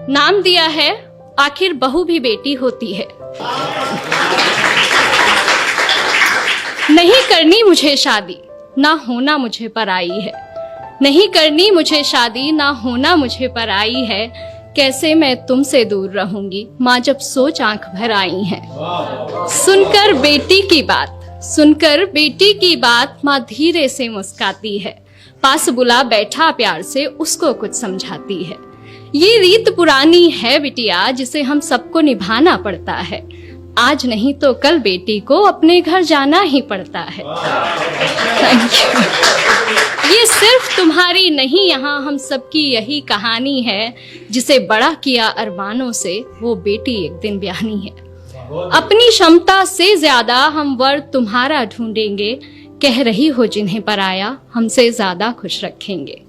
नाम दिया है आखिर बहू भी बेटी होती है। नहीं करनी मुझे शादी, ना होना मुझे पराई है। नहीं करनी मुझे शादी, ना होना मुझे पराई है। कैसे मैं तुमसे दूर रहूंगी, माँ जब सोच आंख भर आई है। सुनकर बेटी की बात, सुनकर बेटी की बात, माँ धीरे से मुस्काती है। पास बुला बैठा प्यार से उसको कुछ समझाती है। ये रीत पुरानी है बिटिया, जिसे हम सबको निभाना पड़ता है। आज नहीं तो कल बेटी को अपने घर जाना ही पड़ता है। Thank you. ये सिर्फ तुम्हारी नहीं, यहाँ हम सबकी यही कहानी है। जिसे बड़ा किया अरमानों से, वो बेटी एक दिन ब्याहनी है। अपनी क्षमता से ज्यादा हम वर तुम्हारा ढूंढेंगे। कह रही हो जिन्हें पराया, हमसे ज्यादा खुश रखेंगे।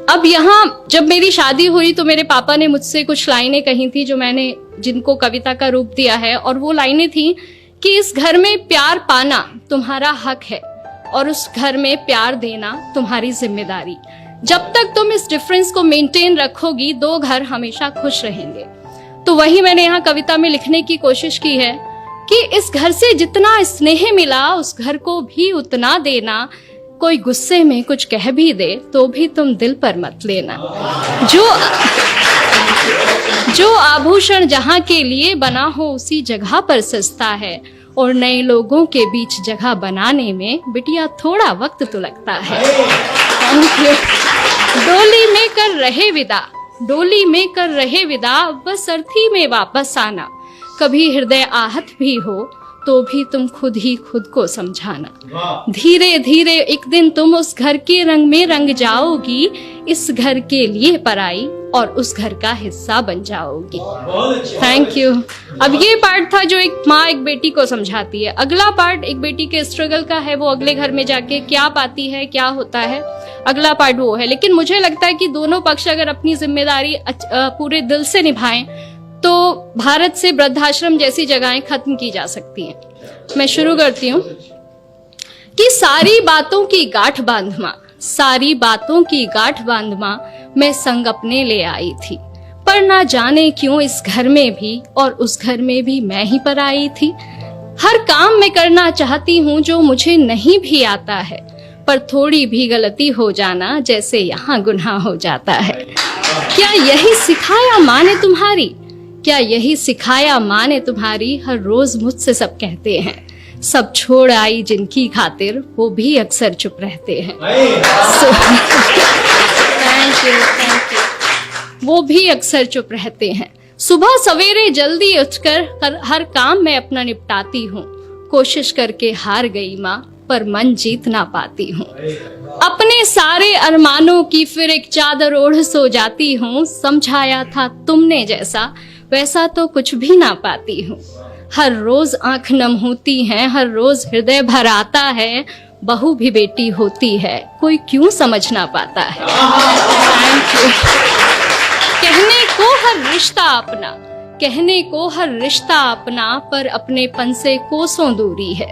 अब यहाँ जब मेरी शादी हुई तो मेरे पापा ने मुझसे कुछ लाइनें कही थी जो मैंने जिनको कविता का रूप दिया है, और वो लाइनें थी कि इस घर में प्यार पाना तुम्हारा हक है और उस घर में प्यार देना तुम्हारी जिम्मेदारी। जब तक तुम इस डिफरेंस को मेंटेन रखोगी, दो घर हमेशा खुश रहेंगे। तो वही मैंने यहाँ कविता में लिखने की कोशिश की है कि इस घर से जितना स्नेह मिला, उस घर को भी उतना देना। कोई गुस्से में कुछ कह भी दे तो भी तुम दिल पर मत लेना। जो आभूषण जहाँ के लिए बना हो, उसी जगह पर सस्ता है। और नए लोगों के बीच जगह बनाने में बिटिया थोड़ा वक्त तो लगता है। डोली में कर रहे विदा, डोली में कर रहे विदा, बस अर्थी में वापस आना। कभी हृदय आहत भी हो तो भी तुम खुद ही खुद को समझाना। धीरे धीरे एक दिन तुम उस घर के रंग में रंग जाओगी। इस घर के लिए पराई और उस घर का हिस्सा बन जाओगी। Thank you. अब ये पार्ट था जो एक माँ एक बेटी को समझाती है। अगला पार्ट एक बेटी के स्ट्रगल का है, वो अगले घर में जाके क्या पाती है, क्या होता है, अगला पार्ट वो है। लेकिन मुझे लगता है कि दोनों पक्ष अगर अपनी जिम्मेदारी पूरे दिल से निभाएं तो भारत से वृद्धाश्रम जैसी जगहें खत्म की जा सकती हैं। मैं शुरू करती हूँ कि सारी बातों की गांठ बांध माँ, सारी बातों की गांठ बांध माँ, मैं संग अपने ले आई थी। पर ना जाने क्यों इस घर में भी और उस घर में भी मैं ही पर आई थी। हर काम मैं करना चाहती हूँ जो मुझे नहीं भी आता है, पर थोड़ी भी गलती हो जाना जैसे यहाँ गुनाह हो जाता है। क्या यही सिखाया माँ ने तुम्हारी, क्या यही सिखाया माँ ने तुम्हारी। हर रोज मुझसे सब कहते हैं, सब छोड़ आई जिनकी खातिर, वो भी अक्सर चुप रहते हैं। Thank you. वो भी अक्सर चुप रहते हैं। सुबह सवेरे जल्दी उठकर हर काम मैं अपना निपटाती हूँ। कोशिश करके हार गई माँ, पर मन जीत ना पाती हूँ। अपने सारे अरमानों की फिर एक चादर ओढ़ सो जाती हूँ। समझाया था तुमने जैसा, वैसा तो कुछ भी ना पाती हूँ। हर रोज आंख नम होती है, हर रोज हृदय भर आता है। बहू भी बेटी होती है, कोई क्यों समझ ना पाता है। Thank you. कहने को हर रिश्ता अपना, कहने को हर रिश्ता अपना, पर अपनेपन से कोसों दूरी है।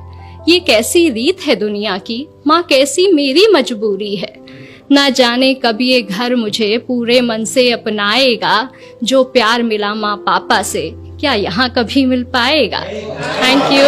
ये कैसी रीत है दुनिया की, माँ कैसी मेरी मजबूरी है। ना जाने कब ये घर मुझे पूरे मन से अपनाएगा। जो प्यार मिला माँ पापा से, क्या यहाँ कभी मिल पाएगा। Thank you.